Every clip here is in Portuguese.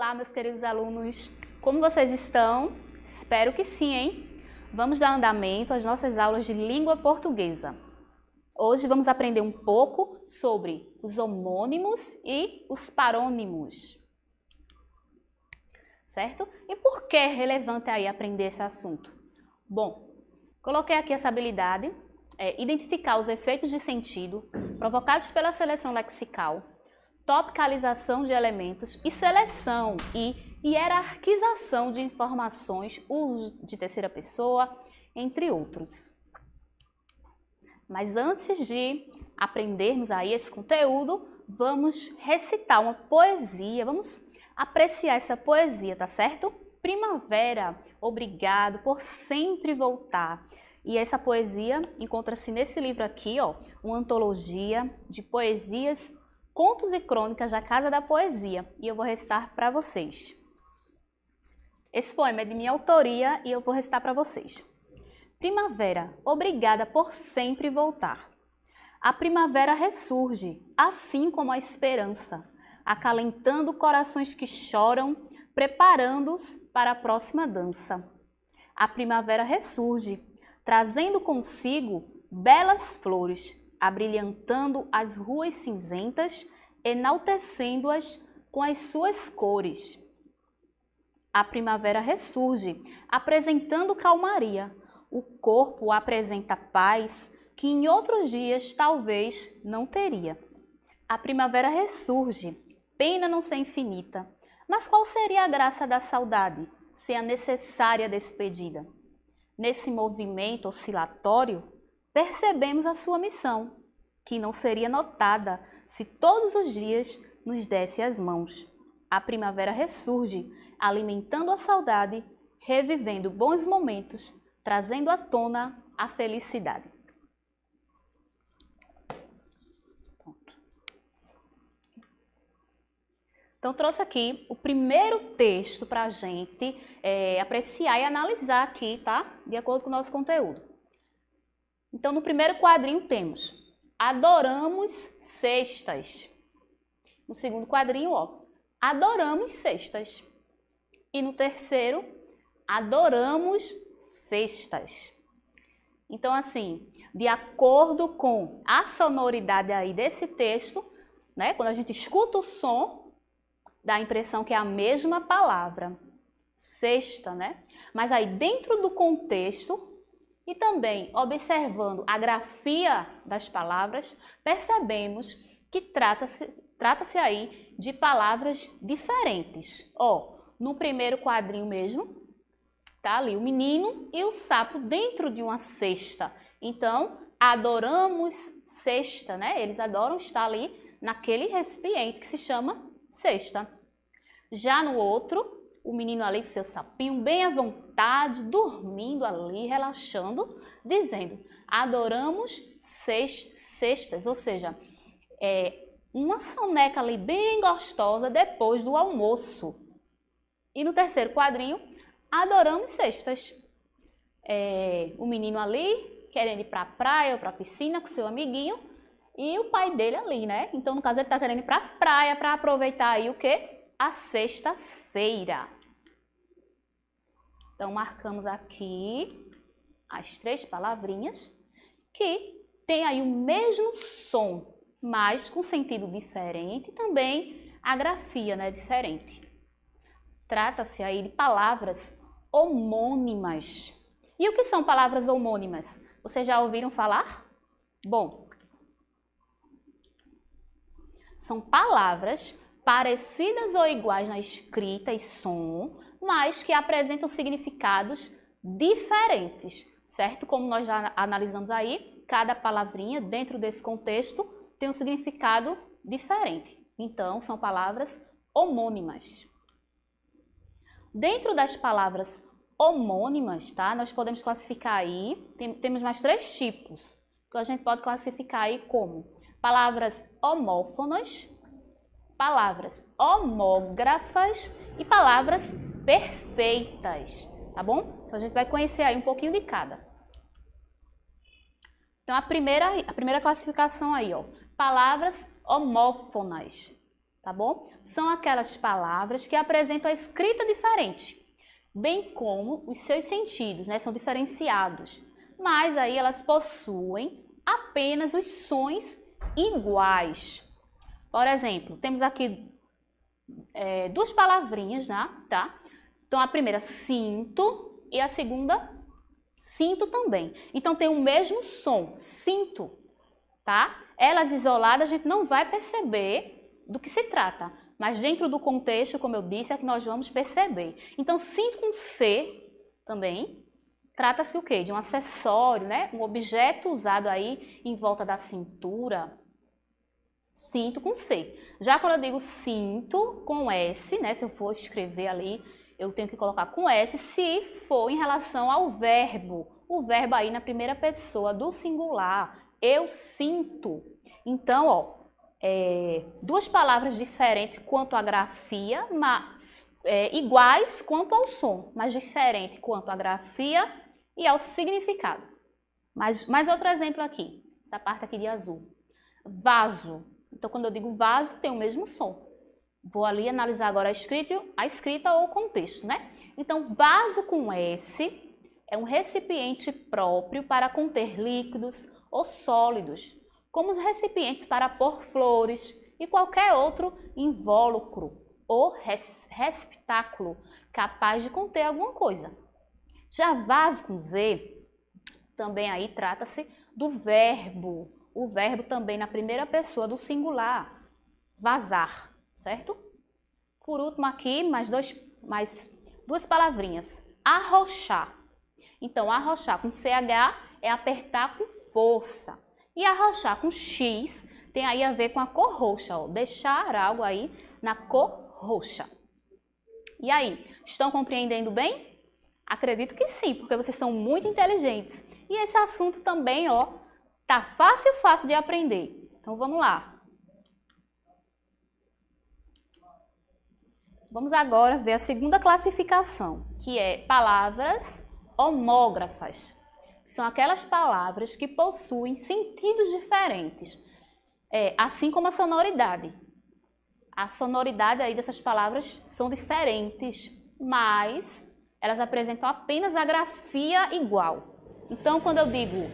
Olá, meus queridos alunos, como vocês estão? Espero que sim, hein? Vamos dar andamento às nossas aulas de língua portuguesa. Hoje vamos aprender um pouco sobre os homônimos e os parônimos, certo? E por que é relevante aí aprender esse assunto? Bom, coloquei aqui essa habilidade, identificar os efeitos de sentido provocados pela seleção lexical, topicalização de elementos e seleção e hierarquização de informações, uso de terceira pessoa, entre outros. Mas antes de aprendermos aí esse conteúdo, vamos recitar uma poesia, vamos apreciar essa poesia, tá certo? Primavera, obrigado por sempre voltar. E essa poesia encontra-se nesse livro aqui, ó, uma antologia de poesias, contos e crônicas da Casa da Poesia. E eu vou recitar para vocês. Esse poema é de minha autoria e eu vou recitar para vocês. Primavera, obrigada por sempre voltar. A primavera ressurge, assim como a esperança, acalentando corações que choram, preparando-os para a próxima dança. A primavera ressurge, trazendo consigo belas flores, abrilhantando as ruas cinzentas, enaltecendo-as com as suas cores. A primavera ressurge, apresentando calmaria. O corpo apresenta paz que em outros dias talvez não teria. A primavera ressurge, pena não ser infinita. Mas qual seria a graça da saudade, sem a necessária despedida? Nesse movimento oscilatório, percebemos a sua missão, que não seria notada se todos os dias nos desse as mãos. A primavera ressurge, alimentando a saudade, revivendo bons momentos, trazendo à tona a felicidade. Pronto. Então, trouxe aqui o primeiro texto para a gente apreciar e analisar aqui, tá? De acordo com o nosso conteúdo. Então, no primeiro quadrinho temos adoramos cestas. No segundo quadrinho, ó, adoramos cestas. E no terceiro, adoramos cestas. Então, assim, de acordo com a sonoridade aí desse texto, né, quando a gente escuta o som, dá a impressão que é a mesma palavra, cesta, né? Mas aí dentro do contexto e também observando a grafia das palavras, percebemos que trata-se aí de palavras diferentes. Ó, no primeiro quadrinho mesmo, tá ali o menino e o sapo dentro de uma cesta. Então, adoramos cesta, né? Eles adoram estar ali naquele recipiente que se chama cesta. Já no outro, o menino ali com seu sapinho, bem à vontade, dormindo ali, relaxando, dizendo, adoramos cestas, ou seja, uma soneca ali bem gostosa depois do almoço. E no terceiro quadrinho, adoramos cestas. O menino ali, querendo ir para a praia ou para a piscina com seu amiguinho, e o pai dele ali, né? Então, no caso, ele está querendo ir para a praia para aproveitar aí o quê? A sexta-feira. Então, marcamos aqui as três palavrinhas que tem aí o mesmo som, mas com sentido diferente e também a grafia, né, diferente. Trata-se aí de palavras homônimas. E o que são palavras homônimas? Vocês já ouviram falar? Bom, são palavras parecidas ou iguais na escrita e som, mas que apresentam significados diferentes, certo? Como nós já analisamos aí, cada palavrinha dentro desse contexto tem um significado diferente. Então, são palavras homônimas. Dentro das palavras homônimas, tá? Nós podemos classificar aí, temos mais três tipos. Então, a gente pode classificar aí como palavras homófonas, palavras homógrafas e palavras perfeitas, tá bom? Então, a gente vai conhecer aí um pouquinho de cada. Então, a primeira classificação aí, ó, palavras homófonas, tá bom? São aquelas palavras que apresentam a escrita diferente, bem como os seus sentidos, né? São diferenciados, mas aí elas possuem apenas os sons iguais. Por exemplo, temos aqui duas palavrinhas, né? Tá? Então a primeira, sinto, e a segunda, sinto também. Então tem o mesmo som, sinto, tá? Elas isoladas a gente não vai perceber do que se trata, mas dentro do contexto, como eu disse, é que nós vamos perceber. Então sinto com C também, trata-se o quê? De um acessório, né? Um objeto usado aí em volta da cintura. Cinto com C. Já quando eu digo cinto com S, né? Se eu for escrever ali, eu tenho que colocar com S se for em relação ao verbo. O verbo aí na primeira pessoa do singular. Eu sinto. Então, ó, duas palavras diferentes quanto à grafia, iguais quanto ao som, mas diferentes quanto à grafia e ao significado. Mais outro exemplo aqui, essa parte aqui de azul. Vaso. Então, quando eu digo vaso, tem o mesmo som. Vou ali analisar agora a escrita ou o contexto, né? Então, vaso com S é um recipiente próprio para conter líquidos ou sólidos, como os recipientes para pôr flores e qualquer outro invólucro ou receptáculo capaz de conter alguma coisa. Já vaso com Z, também aí trata-se do verbo. O verbo também na primeira pessoa do singular, vazar, certo? Por último aqui, mais duas palavrinhas, arrochar. Então, arrochar com CH é apertar com força. E arrochar com X tem aí a ver com a cor roxa, ó, deixar algo aí na cor roxa. E aí, estão compreendendo bem? Acredito que sim, porque vocês são muito inteligentes. E esse assunto também, ó, tá fácil de aprender. Então vamos lá. Vamos agora ver a segunda classificação, que é palavras homógrafas. São aquelas palavras que possuem sentidos diferentes, assim como a sonoridade. A sonoridade aí dessas palavras são diferentes, mas elas apresentam apenas a grafia igual. Então, quando eu digo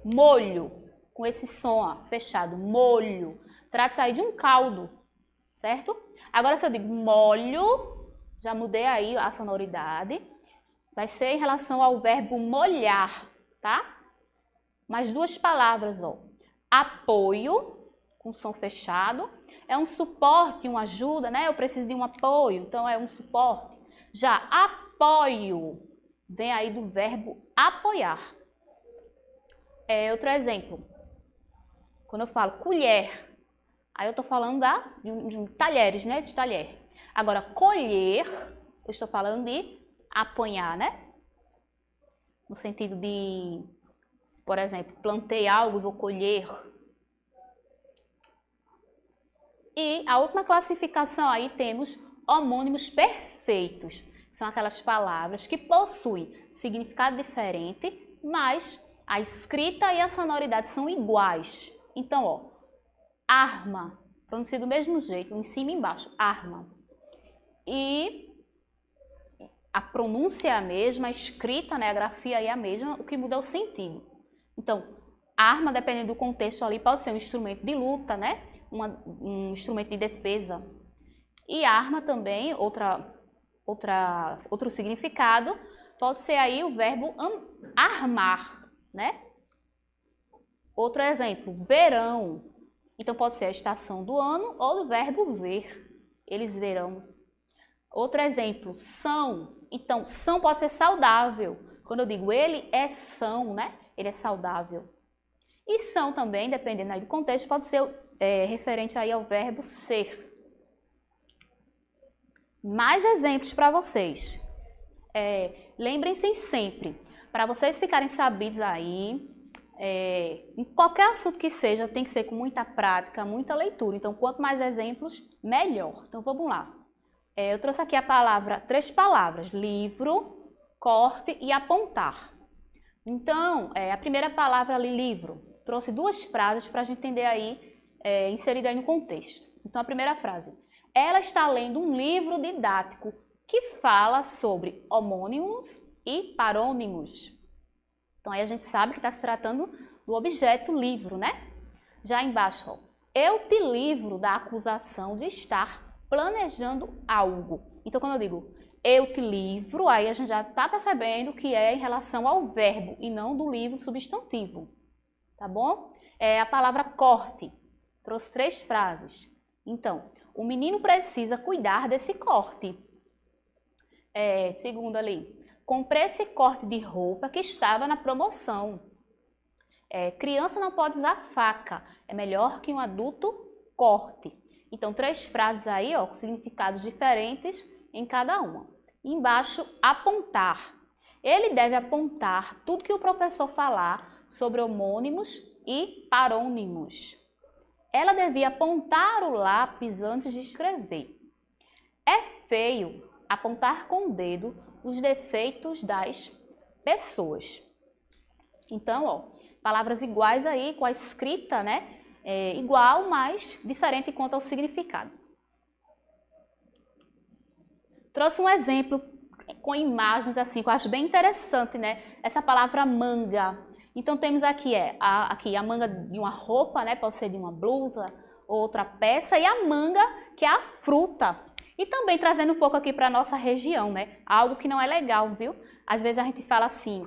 molho, com esse som ó, fechado, molho, trata-se aí de um caldo, certo? Agora, se eu digo molho, já mudei aí a sonoridade, vai ser em relação ao verbo molhar, tá? Mais duas palavras, ó. Apoio, com som fechado, é um suporte, uma ajuda, né? Eu preciso de um apoio, então é um suporte. Já apoio, vem aí do verbo apoiar. Outro exemplo, quando eu falo colher, aí eu estou falando de talheres, né? De talher. Agora, colher, eu estou falando de apanhar, né? No sentido de, por exemplo, plantei algo e vou colher. E a última classificação aí temos homônimos perfeitos. São aquelas palavras que possuem significado diferente, mas a escrita e a sonoridade são iguais. Então, ó, arma, pronuncia do mesmo jeito, em cima e embaixo, arma. E a pronúncia é a mesma, a escrita, né, a grafia é a mesma, o que muda é o sentido. Então, arma, dependendo do contexto ali, pode ser um instrumento de luta, né, um instrumento de defesa. E arma também, outro significado, pode ser aí o verbo armar, né? Outro exemplo, verão. Então, pode ser a estação do ano ou do verbo ver. Eles verão. Outro exemplo, são. Então, são pode ser saudável. Quando eu digo ele é são, né? Ele é saudável. E são também, dependendo aí do contexto, pode ser referente aí ao verbo ser. Mais exemplos para vocês. Lembrem-se sempre, para vocês ficarem sabidos aí, em qualquer assunto que seja, tem que ser com muita prática, muita leitura. Então, quanto mais exemplos, melhor. Então, vamos lá. Eu trouxe aqui três palavras, livro, corte e apontar. Então, a primeira palavra ali, livro, trouxe duas frases para a gente entender aí, inserida aí no contexto. Então, a primeira frase. Ela está lendo um livro didático que fala sobre homônimos e parônimos. Então, aí a gente sabe que está se tratando do objeto livro, né? Já embaixo, ó, eu te livro da acusação de estar planejando algo. Então, quando eu digo eu te livro, aí a gente já está percebendo que é em relação ao verbo e não do livro substantivo, tá bom? É a palavra corte. Trouxe 3 frases. Então, o menino precisa cuidar desse corte. Segundo ali, comprei esse corte de roupa que estava na promoção. Criança não pode usar faca, é melhor que um adulto corte. Então, 3 frases aí, ó, com significados diferentes em cada uma. Embaixo, apontar. Ele deve apontar tudo que o professor falar sobre homônimos e parônimos. Ela devia apontar o lápis antes de escrever. É feio apontar com o dedo os defeitos das pessoas. Então, ó, palavras iguais aí, com a escrita, né? Igual, mas diferente quanto ao significado. Trouxe um exemplo com imagens assim, que eu acho bem interessante, né? Essa palavra manga. Então, temos aqui, a manga de uma roupa, né? Pode ser de uma blusa, outra peça, e a manga, que é a fruta. E também trazendo um pouco aqui para a nossa região, né? Algo que não é legal, viu? Às vezes a gente fala assim,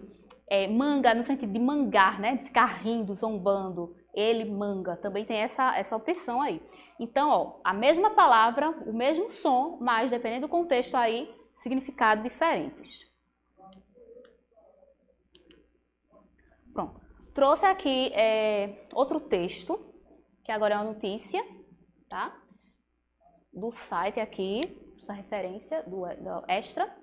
manga no sentido de mangar, né? De ficar rindo, zombando. Ele manga, também tem essa opção aí. Então, ó, a mesma palavra, o mesmo som, mas dependendo do contexto aí, significados diferentes. Pronto. Trouxe aqui outro texto, que agora é uma notícia, tá? Do site aqui, essa referência do Extra.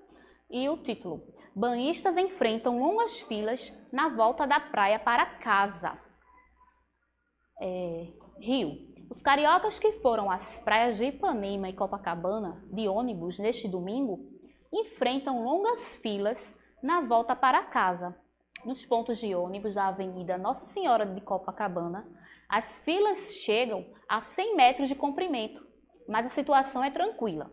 E o título: banhistas enfrentam longas filas na volta da praia para casa. Rio. Os cariocas que foram às praias de Ipanema e Copacabana de ônibus neste domingo enfrentam longas filas na volta para casa. Nos pontos de ônibus da Avenida Nossa Senhora de Copacabana, as filas chegam a 100 metros de comprimento, mas a situação é tranquila.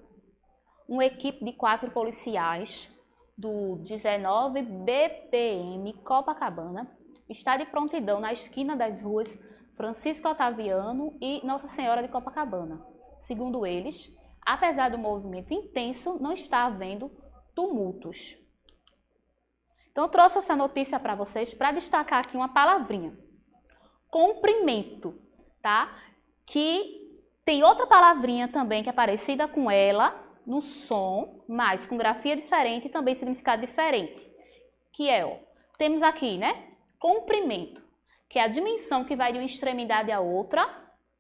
Uma equipe de 4 policiais do 19 BPM Copacabana está de prontidão na esquina das ruas Francisco Otaviano e Nossa Senhora de Copacabana. Segundo eles, apesar do movimento intenso, não está havendo tumultos. Então, eu trouxe essa notícia para vocês para destacar aqui uma palavrinha. Comprimento, tá? Que tem outra palavrinha também que é parecida com ela, no som, mas com grafia diferente e também significado diferente. Que temos aqui, né? Comprimento, que é a dimensão que vai de uma extremidade à outra,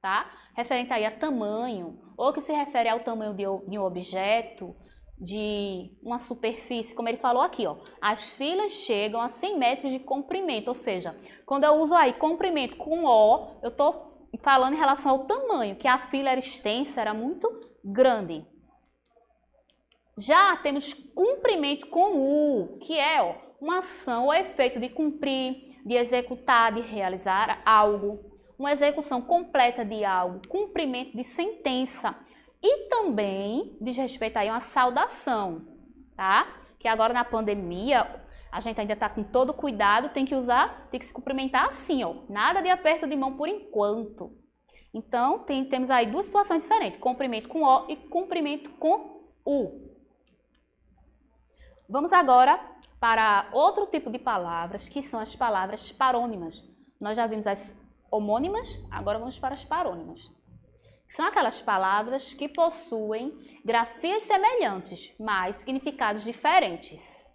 tá? Referente aí a tamanho, ou que se refere ao tamanho de um objeto, de uma superfície, como ele falou aqui, ó. As filas chegam a 100 metros de comprimento, ou seja, quando eu uso aí comprimento com O, eu estou falando em relação ao tamanho, que a fila era extensa, era muito grande. Já temos cumprimento com U, que é uma ação ou efeito de cumprir, de executar, de realizar algo, uma execução completa de algo, cumprimento de sentença e também diz respeito aí a uma saudação, tá? Que agora na pandemia a gente ainda está com todo cuidado, tem que se cumprimentar assim, ó, nada de aperto de mão por enquanto. Então temos aí 2 situações diferentes, cumprimento com O e cumprimento com U. Vamos agora para outro tipo de palavras, que são as palavras parônimas. Nós já vimos as homônimas, agora vamos para as parônimas. São aquelas palavras que possuem grafias semelhantes, mas significados diferentes.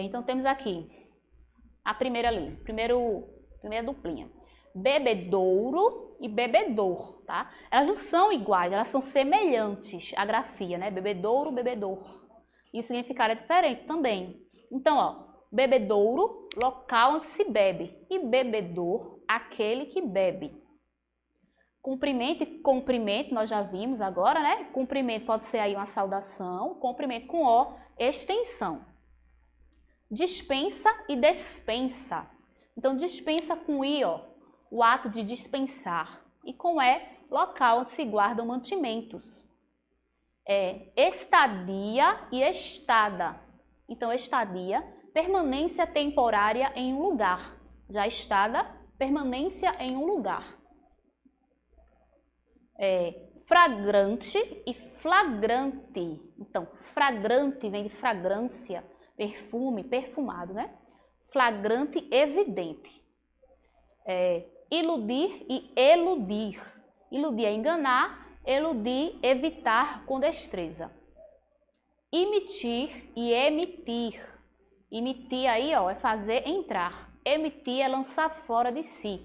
Então, temos aqui a primeira ali, primeira duplinha. Bebedouro e bebedor, tá? Elas não são iguais, elas são semelhantes, a grafia, né? Bebedouro, bebedor. E o significado é diferente também. Então, bebedouro, local onde se bebe. E bebedor, aquele que bebe. Cumprimento e comprimento, nós já vimos agora, né? Cumprimento pode ser aí uma saudação. Cumprimento com O, extensão. Dispensa e despensa. Então, dispensa com I, o ato de dispensar. e com E, local onde se guardam mantimentos. Estadia e estada. Então, estadia, permanência temporária em um lugar. Já estada, permanência em um lugar. Fragrante e flagrante. Então, fragrante vem de fragrância, perfume, perfumado, né? Flagrante, evidente. Iludir e eludir. Iludir é enganar, eludir, evitar com destreza. Imitir e emitir. Imitir aí, ó, é fazer entrar. Emitir é lançar fora de si.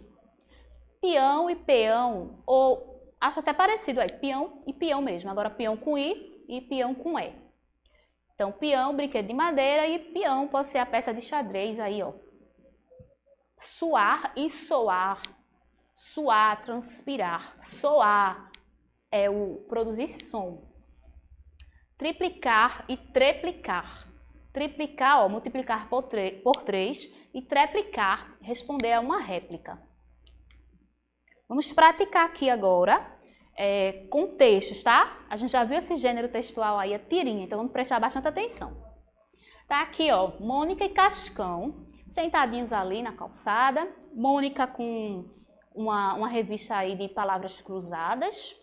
Peão e peão, ou acho até parecido aí, peão e peão mesmo. Agora peão com I e peão com E. Então, peão, brinquedo de madeira, e peão pode ser a peça de xadrez aí, ó. Suar e soar. Suar, transpirar. Soar é o produzir som. Triplicar e treplicar. Triplicar, ó, multiplicar por 3 e treplicar, responder a uma réplica. Vamos praticar aqui agora com textos, tá? A gente já viu esse gênero textual aí, a tirinha, então vamos prestar bastante atenção. Tá aqui, ó, Mônica e Cascão, sentadinhos ali na calçada. Mônica com uma revista aí de palavras cruzadas.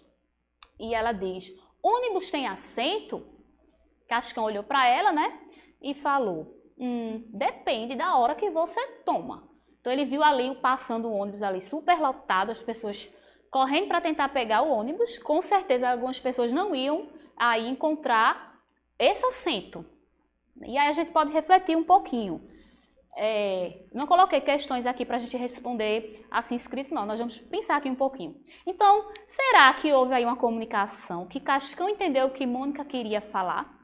E ela diz, ônibus tem assento? Cascão olhou para ela, né? E falou, depende da hora que você toma. Então ele viu ali passando o ônibus ali super lotado, as pessoas correndo para tentar pegar o ônibus. Com certeza algumas pessoas não iam aí encontrar esse assento. E aí a gente pode refletir um pouquinho. Não coloquei questões aqui para a gente responder assim escrito, não. Nós vamos pensar aqui um pouquinho. Então, será que houve aí uma comunicação que Cascão entendeu o que Mônica queria falar?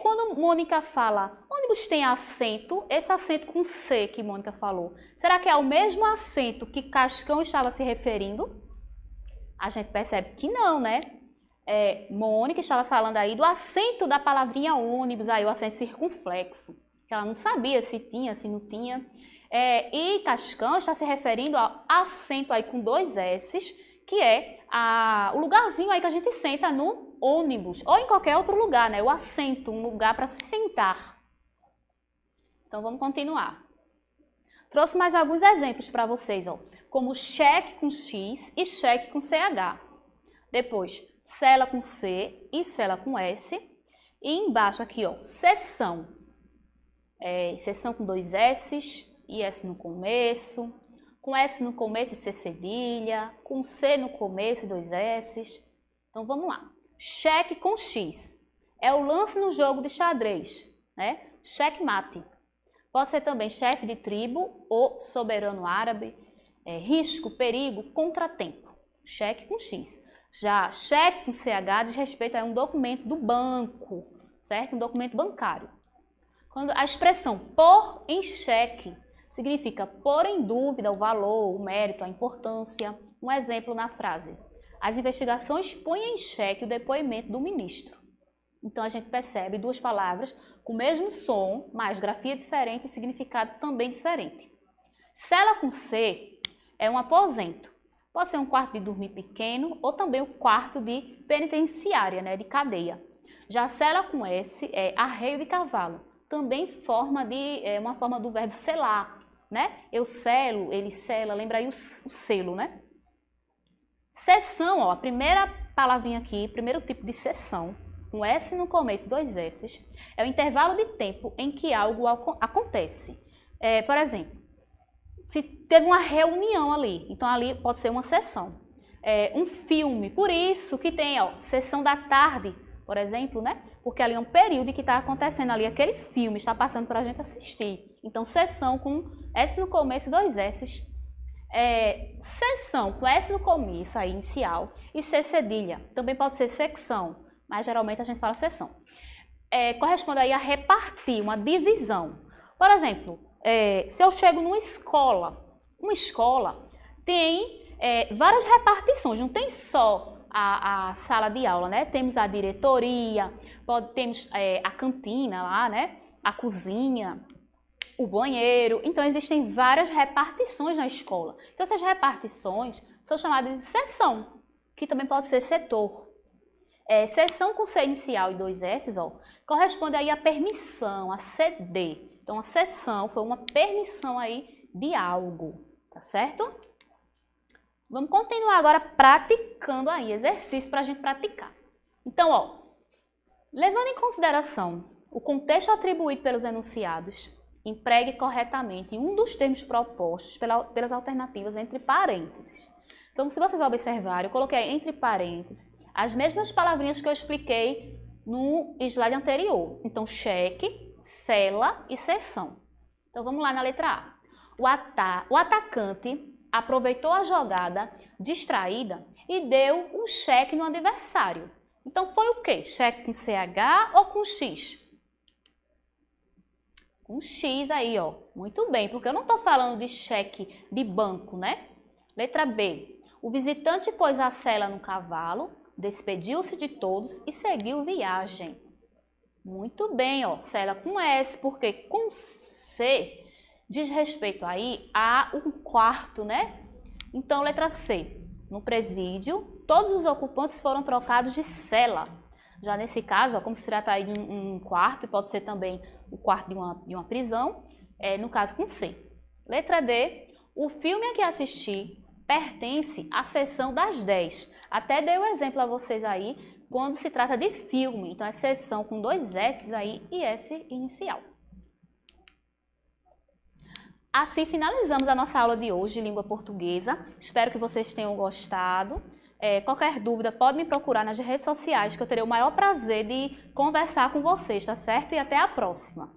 Quando Mônica fala, ônibus tem assento, esse assento com C que Mônica falou, será que é o mesmo assento que Cascão estava se referindo? A gente percebe que não, né? Mônica estava falando aí do acento da palavrinha ônibus, aí o acento circunflexo, que ela não sabia se tinha, se não tinha. E Cascão está se referindo ao acento aí com 2 S's, que é o lugarzinho aí que a gente senta no ônibus, ou em qualquer outro lugar, né? O assento, um lugar para se sentar. Então, vamos continuar. Trouxe mais alguns exemplos para vocês, ó, como cheque com X e cheque com CH. Depois, cela com C e cela com S. E embaixo aqui, ó, sessão. Sessão com 2 S's e S no começo. Com S no começo e C cedilha. Com C no começo e 2 S's. Então, vamos lá. Cheque com X. É o lance no jogo de xadrez, né? Checkmate. Pode ser também chefe de tribo ou soberano árabe. Risco, perigo, contratempo. Cheque com X. Já cheque com CH diz respeito a um documento do banco, certo? Um documento bancário. Quando a expressão pôr em xeque significa pôr em dúvida o valor, o mérito, a importância. Um exemplo na frase. As investigações põem em xeque o depoimento do ministro. Então, a gente percebe 2 palavras com o mesmo som, mas grafia diferente e significado também diferente. Cela com C é um aposento. Pode ser um quarto de dormir pequeno ou também o quarto de penitenciária, né, de cadeia. Já cela com S é arreio de cavalo. Também uma forma do verbo selar, né? Eu selo, ele sela, lembra aí o selo, né? Sessão, ó, a primeira palavrinha aqui, primeiro tipo de sessão, com S no começo e 2 S's, é o intervalo de tempo em que algo acontece. Por exemplo, se teve uma reunião ali, então ali pode ser uma sessão. Um filme, por isso que tem, ó, sessão da tarde, por exemplo, né? Porque ali é um período em que está acontecendo ali aquele filme, está passando para a gente assistir. Então, sessão com S no começo e 2 S's. Sessão com S no começo, aí, inicial, e C cedilha. Também pode ser secção, mas geralmente a gente fala sessão. Corresponde aí a repartir, uma divisão. Por exemplo, se eu chego numa escola, uma escola tem várias repartições, não tem só a sala de aula, né? Temos a diretoria, temos a cantina lá, né? A cozinha. o banheiro. Então, existem várias repartições na escola. Então, essas repartições são chamadas de seção, que também pode ser setor. Seção com C inicial e 2 S, ó, corresponde aí à permissão, a ceder. Então, a seção foi uma permissão aí de algo, tá certo? Vamos continuar agora praticando aí, exercício para a gente praticar. Então, ó, levando em consideração o contexto atribuído pelos enunciados, empregue corretamente um dos termos propostos pelas alternativas entre parênteses. Então, se vocês observarem, eu coloquei entre parênteses as mesmas palavrinhas que eu expliquei no slide anterior. Então, cheque, cela e seção. Então, vamos lá na letra A. O atacante aproveitou a jogada distraída e deu um cheque no adversário. Então, foi o quê? Cheque com CH ou com X? Com X aí, ó. Muito bem, porque eu não estou falando de cheque de banco, né? Letra B. O visitante pôs a sela no cavalo, despediu-se de todos e seguiu viagem. Muito bem, ó. Sela com S, porque com C diz respeito aí a um quarto, né? Então, letra C. No presídio, todos os ocupantes foram trocados de cela. Já nesse caso, ó, como se trata aí de um quarto, e pode ser também o quarto de uma prisão, no caso com C. Letra D. O filme a que assisti pertence à seção das 10. Até dei o exemplo a vocês aí, quando se trata de filme. Então, é seção com 2 S aí e S inicial. Assim finalizamos a nossa aula de hoje de língua portuguesa. Espero que vocês tenham gostado. Qualquer dúvida pode me procurar nas redes sociais, que eu terei o maior prazer de conversar com vocês, tá certo? E até a próxima!